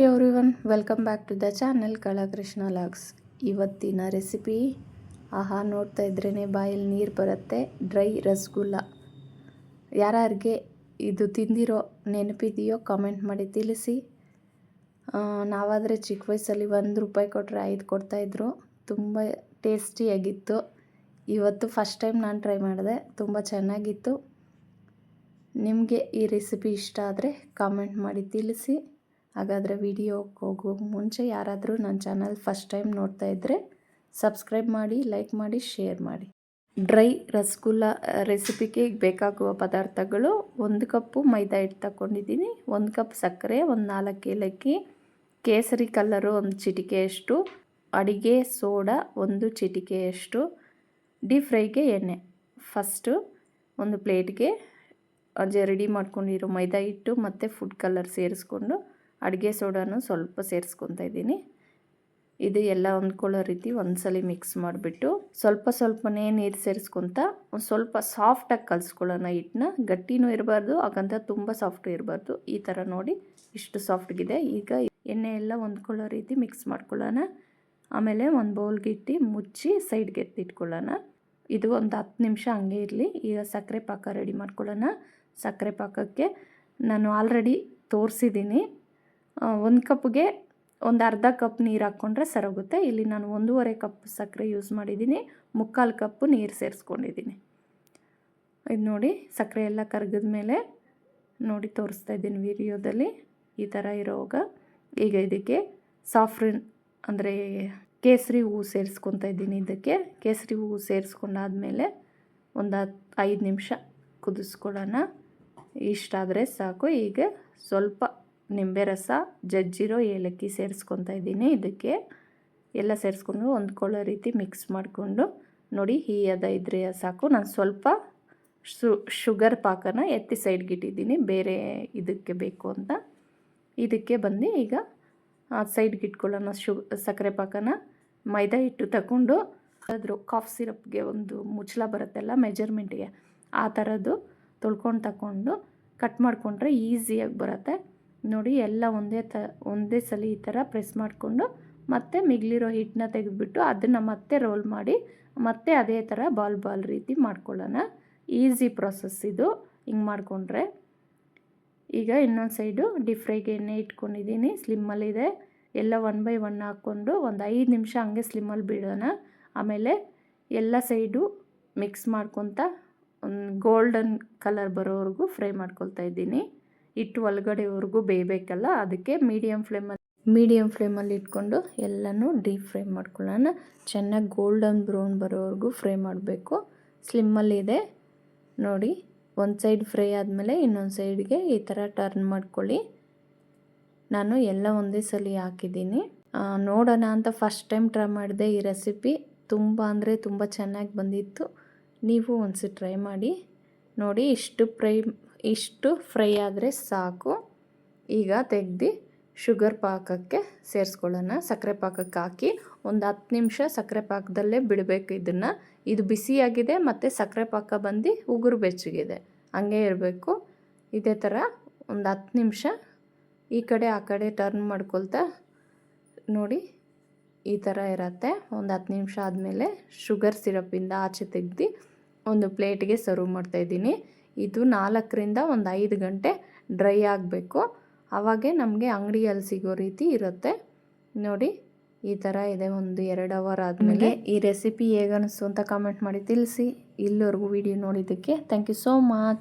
Everyone, welcome back to the channel Kalakrishna logs. ಇವತ್ತಿನ recipe ಆಹಾ ನೋಡ್ತಾ ಇದ್ರೇ ಬಾಯಲ್ಲಿ ನೀರು ಬರುತ್ತೆ. ಡ್ರೈ ರಸಗುಲ್ಲ. ಯಾರ್ಯಾರಿಗೆ ಇದು ತಿಂದಿರೋ ನೆನಪಿದೆಯೋ ಕಾಮೆಂಟ್ ಮಾಡಿ ತಿಳಿಸಿ. ನಾವಾದರೆ ಚಿಕ್ಕ ವಯಸ್ಸಲ್ಲಿ ₹1 ಕೊಟ್ಟರೆ 5 ಕೊಡ್ತಾಯಿದ್ರು. ತುಂಬ ಟೇಸ್ಟಿಯಾಗಿತ್ತು. ಇವತ್ತು ಫಸ್ಟ್ ಟೈಮ್ ನಾನು ಟ್ರೈ ಮಾಡಿದೆ, ತುಂಬ ಚೆನ್ನಾಗಿತ್ತು. ನಿಮಗೆ ಈ ರೆಸಿಪಿ ಇಷ್ಟ ಆದರೆ ಕಾಮೆಂಟ್ ಮಾಡಿ ತಿಳಿಸಿ. ಹಾಗಾದರೆ ವಿಡಿಯೋಕ್ಕೆ ಹೋಗೋ ಮುಂಚೆ ಯಾರಾದರೂ ನನ್ನ ಚಾನಲ್ ಫಸ್ಟ್ ಟೈಮ್ ನೋಡ್ತಾ ಇದ್ದರೆ ಸಬ್ಸ್ಕ್ರೈಬ್ ಮಾಡಿ, ಲೈಕ್ ಮಾಡಿ, ಶೇರ್ ಮಾಡಿ. ಡ್ರೈ ರಸಗುಲ್ಲ ರೆಸಿಪಿಗೆ ಬೇಕಾಗುವ ಪದಾರ್ಥಗಳು: 1 ಕಪ್ಪು ಮೈದಾ ಹಿಟ್ಟು ತಗೊಂಡಿದ್ದೀನಿ, 1 ಕಪ್ ಸಕ್ಕರೆ, 4 ಏಲಕ್ಕಿ, ಕೇಸರಿ ಕಲ್ಲರು 1 ಚಿಟಿಕೆಯಷ್ಟು, ಅಡಿಗೆ ಸೋಡಾ 1 ಚಿಟಿಕೆಯಷ್ಟು, ಡೀಪ್ ಫ್ರೈಗೆ ಎಣ್ಣೆ. ಫಸ್ಟು ಒಂದು ಪ್ಲೇಟ್ಗೆ ರೆಡಿ ಮಾಡ್ಕೊಂಡಿರೋ ಮೈದಾ ಹಿಟ್ಟು ಮತ್ತು ಫುಡ್ ಕಲರ್ ಸೇರಿಸ್ಕೊಂಡು ಅಡುಗೆ ಸೋಡಾನು ಸ್ವಲ್ಪ ಸೇರಿಸ್ಕೊತಾ ಇದ್ದೀನಿ. ಇದು ಎಲ್ಲ ಹೊಂದ್ಕೊಳ್ಳೋ ರೀತಿ ಒಂದ್ಸಲಿ ಮಿಕ್ಸ್ ಮಾಡಿಬಿಟ್ಟು ಸ್ವಲ್ಪನೇ ನೀರು ಸೇರಿಸ್ಕೊತ ಸ್ವಲ್ಪ ಸಾಫ್ಟಾಗಿ ಕಲಿಸ್ಕೊಳ್ಳೋಣ. ಹಿಟ್ಟನ್ನ ಗಟ್ಟಿನೂ ಇರಬಾರ್ದು, ಹಾಗಂತ ತುಂಬ ಸಾಫ್ಟು ಇರಬಾರ್ದು. ಈ ಥರ ನೋಡಿ ಇಷ್ಟು ಸಾಫ್ಟ್ಗಿದೆ. ಈಗ ಎಣ್ಣೆ ಎಲ್ಲ ಹೊಂದ್ಕೊಳ್ಳೋ ರೀತಿ ಮಿಕ್ಸ್ ಮಾಡ್ಕೊಳ್ಳೋಣ. ಆಮೇಲೆ ಒಂದು ಬೌಲ್ಗೆ ಇಟ್ಟು ಮುಚ್ಚಿ ಸೈಡ್ಗೆ ಎತ್ತಿಟ್ಕೊಳ್ಳೋಣ. ಇದು ಒಂದು 10 ನಿಮಿಷ ಹಂಗೆ ಇರಲಿ. ಈಗ ಸಕ್ಕರೆ ಪಾಕ ರೆಡಿ ಮಾಡ್ಕೊಳ್ಳೋಣ. ಸಕ್ಕರೆ ಪಾಕಕ್ಕೆ ನಾನು ಆಲ್ರೆಡಿ ತೋರಿಸಿದ್ದೀನಿ. 1 ಕಪ್ಗೆ ಒಂದು ಅರ್ಧ ಕಪ್ ನೀರು ಹಾಕ್ಕೊಂಡ್ರೆ ಸರೋಗುತ್ತೆ. ಇಲ್ಲಿ ನಾನು 1.5 ಕಪ್ ಸಕ್ಕರೆ ಯೂಸ್ ಮಾಡಿದ್ದೀನಿ, 3/4 ಕಪ್ಪು ನೀರು ಸೇರಿಸ್ಕೊಂಡಿದ್ದೀನಿ. ಇದು ನೋಡಿ ಸಕ್ಕರೆ ಎಲ್ಲ ಕರಗಿದ ಮೇಲೆ ನೋಡಿ ತೋರಿಸ್ತಾ ಇದ್ದೀನಿ ವಿಡಿಯೋದಲ್ಲಿ. ಈ ಥರ ಇರೋವಾಗ ಈಗ ಇದಕ್ಕೆ ಸಾಫ್ರಿನ್ ಅಂದರೆ ಕೇಸರಿ ಹೂವು ಸೇರಿಸ್ಕೊತಾ ಇದ್ದೀನಿ. ಇದಕ್ಕೆ ಕೇಸರಿ ಹೂವು ಸೇರಿಸ್ಕೊಂಡಾದ್ಮೇಲೆ ಒಂದು 5 ನಿಮಿಷ ಕುದಿಸ್ಕೊಳ್ಳೋಣ. ಇಷ್ಟಾದರೆ ಸಾಕು. ಈಗ ಸ್ವಲ್ಪ ನಿಂಬೆ ರಸ, ಜಜ್ಜಿರೋ ಏಲಕ್ಕಿ ಸೇರಿಸ್ಕೊತಾ ಇದ್ದೀನಿ. ಇದಕ್ಕೆ ಎಲ್ಲ ಸೇರಿಸ್ಕೊಂಡು ಹೊಂದ್ಕೊಳ್ಳೋ ರೀತಿ ಮಿಕ್ಸ್ ಮಾಡಿಕೊಂಡು ನೋಡಿ ಈ ಹದ ಇದ್ರೆ ಸಾಕು. ನಾನು ಸ್ವಲ್ಪ ಶುಗರ್ ಪಾಕನ ಎತ್ತಿ ಸೈಡ್ಗೆ ಇಟ್ಟಿದ್ದೀನಿ, ಬೇರೆ ಇದಕ್ಕೆ ಬೇಕು ಅಂತ. ಇದಕ್ಕೆ ಬಂದು ಈಗ ಸೈಡ್ಗೆ ಇಟ್ಕೊಳ್ಳೋಣ. ಸಕ್ಕರೆ ಪಾಕನ ಮೈದಾ ಹಿಟ್ಟು ತಗೊಂಡು ಅದ್ರ ಕಾಫ್ ಸಿರಪ್ಗೆ ಒಂದು ಮುಚ್ಚಳ ಬರುತ್ತಲ್ಲ ಮೆಜರ್ಮೆಂಟ್ಗೆ, ಆ ಥರದ್ದು ತೊಳ್ಕೊಂಡು ತಗೊಂಡು ಕಟ್ ಮಾಡಿಕೊಂಡ್ರೆ ಈಸಿಯಾಗಿ ಬರುತ್ತೆ. ನೋಡಿ ಎಲ್ಲ ಒಂದೇ ಸಲ ಈ ಥರ ಪ್ರೆಸ್ ಮಾಡಿಕೊಂಡು ಮತ್ತೆ ಮಿಗಿಲಿರೋ ಹಿಟ್ಟನ್ನ ತೆಗೆದುಬಿಟ್ಟು ಅದನ್ನು ಮತ್ತೆ ರೋಲ್ ಮಾಡಿ ಮತ್ತೆ ಅದೇ ಥರ ಬಾಲ್ ರೀತಿ ಮಾಡ್ಕೊಳ್ಳೋಣ. ಈಸಿ ಪ್ರಾಸೆಸ್ ಇದು, ಹಿಂಗೆ ಮಾಡಿಕೊಂಡ್ರೆ. ಈಗ ಇನ್ನೊಂದು ಸೈಡು ಡೀಪ್ ಫ್ರೈಗೆ ಎಣ್ಣೆ ಇಟ್ಕೊಂಡಿದ್ದೀನಿ, ಸ್ಲಿಮ್ಮಲ್ಲಿದೆ. ಎಲ್ಲ 1 ಬೈ 1 ಹಾಕ್ಕೊಂಡು ಒಂದು 5 ನಿಮಿಷ ಹಂಗೆ ಸ್ಲಿಮ್ಮಲ್ಲಿ ಬಿಡೋಣ. ಆಮೇಲೆ ಎಲ್ಲ ಸೈಡು ಮಿಕ್ಸ್ ಮಾಡ್ಕೊತ ಒಂದು ಗೋಲ್ಡನ್ ಕಲರ್ ಬರೋವರೆಗೂ ಫ್ರೈ ಮಾಡ್ಕೊಳ್ತಾ ಇದ್ದೀನಿ. ಹಿಟ್ಟು ಒಳಗಡೆವರೆಗೂ ಬೇಯಬೇಕಲ್ಲ, ಅದಕ್ಕೆ ಮೀಡಿಯಮ್ ಫ್ಲೇಮಲ್ಲಿ ಇಟ್ಕೊಂಡು ಎಲ್ಲನೂ ಡೀಪ್ ಫ್ರೈ ಮಾಡ್ಕೊಳ್ಳೋಣ. ಚೆನ್ನಾಗಿ ಗೋಲ್ಡನ್ ಬ್ರೌನ್ ಬರೋವರೆಗೂ ಫ್ರೈ ಮಾಡಬೇಕು. ಸ್ಲಿಮ್ಮಲ್ಲಿದೆ ನೋಡಿ. ಒಂದು ಸೈಡ್ ಫ್ರೈ ಆದಮೇಲೆ ಇನ್ನೊಂದು ಸೈಡ್ಗೆ ಈ ಥರ ಟರ್ನ್ ಮಾಡ್ಕೊಳ್ಳಿ. ನಾನು ಎಲ್ಲ ಒಂದೇ ಸಲ ಹಾಕಿದ್ದೀನಿ. ನೋಡೋಣ ಅಂತ ಫಸ್ಟ್ ಟೈಮ್ ಟ್ರೈ ಮಾಡಿದೆ ಈ ರೆಸಿಪಿ. ತುಂಬ ಅಂದರೆ ತುಂಬ ಚೆನ್ನಾಗಿ ಬಂದಿತ್ತು. ನೀವು ಒಂದ್ಸರಿ ಟ್ರೈ ಮಾಡಿ ನೋಡಿ. ಇಷ್ಟು ಫ್ರೈ ಆದರೆ ಸಾಕು. ಈಗ ತೆಗೆದು ಶುಗರ್ ಪಾಕಕ್ಕೆ ಸೇರಿಸ್ಕೊಳ್ಳೋಣ. ಸಕ್ಕರೆ ಪಾಕಕ್ಕೆ ಹಾಕಿ ಒಂದು 10 ನಿಮಿಷ ಸಕ್ಕರೆ ಪಾಕದಲ್ಲೇ ಬಿಡಬೇಕು ಇದನ್ನು. ಇದು ಬಿಸಿಯಾಗಿದೆ ಮತ್ತು ಸಕ್ಕರೆ ಪಾಕ ಬಂದು ಉಗುರು ಬೆಚ್ಚಗಿದೆ, ಹಂಗೆ ಇರಬೇಕು. ಇದೇ ಥರ ಒಂದು 10 ನಿಮಿಷ ಈ ಕಡೆ ಆ ಕಡೆ ಟರ್ನ್ ಮಾಡ್ಕೊಳ್ತಾ ನೋಡಿ ಈ ಥರ ಇರತ್ತೆ. ಒಂದು 10 ನಿಮಿಷ ಆದಮೇಲೆ ಶುಗರ್ ಸಿರಪಿಂದ ಆಚೆ ತೆಗೆದು ಒಂದು ಪ್ಲೇಟ್ಗೆ ಸರ್ವ್ ಮಾಡ್ತಾಯಿದ್ದೀನಿ. ಇದು 4ರಿಂದ ಒಂದು 5 ಗಂಟೆ ಡ್ರೈ ಆಗಬೇಕು. ಆವಾಗೇ ನಮಗೆ ಅಂಗಡಿಯಲ್ಲಿ ಸಿಗೋ ರೀತಿ ಇರುತ್ತೆ ನೋಡಿ. ಈ ಥರ ಇದೆ. ಒಂದು 2 ಅವರ್ ಆದಮೇಲೆ ಈ ರೆಸಿಪಿ ಹೇಗನ್ನಿಸ್ತು ಅಂತ ಕಾಮೆಂಟ್ ಮಾಡಿ ತಿಳಿಸಿ. ಇಲ್ಲಿವರೆಗೂ ವಿಡಿಯೋ ನೋಡಿದ್ದಕ್ಕೆ ಥ್ಯಾಂಕ್ ಯು ಸೋ ಮಚ್.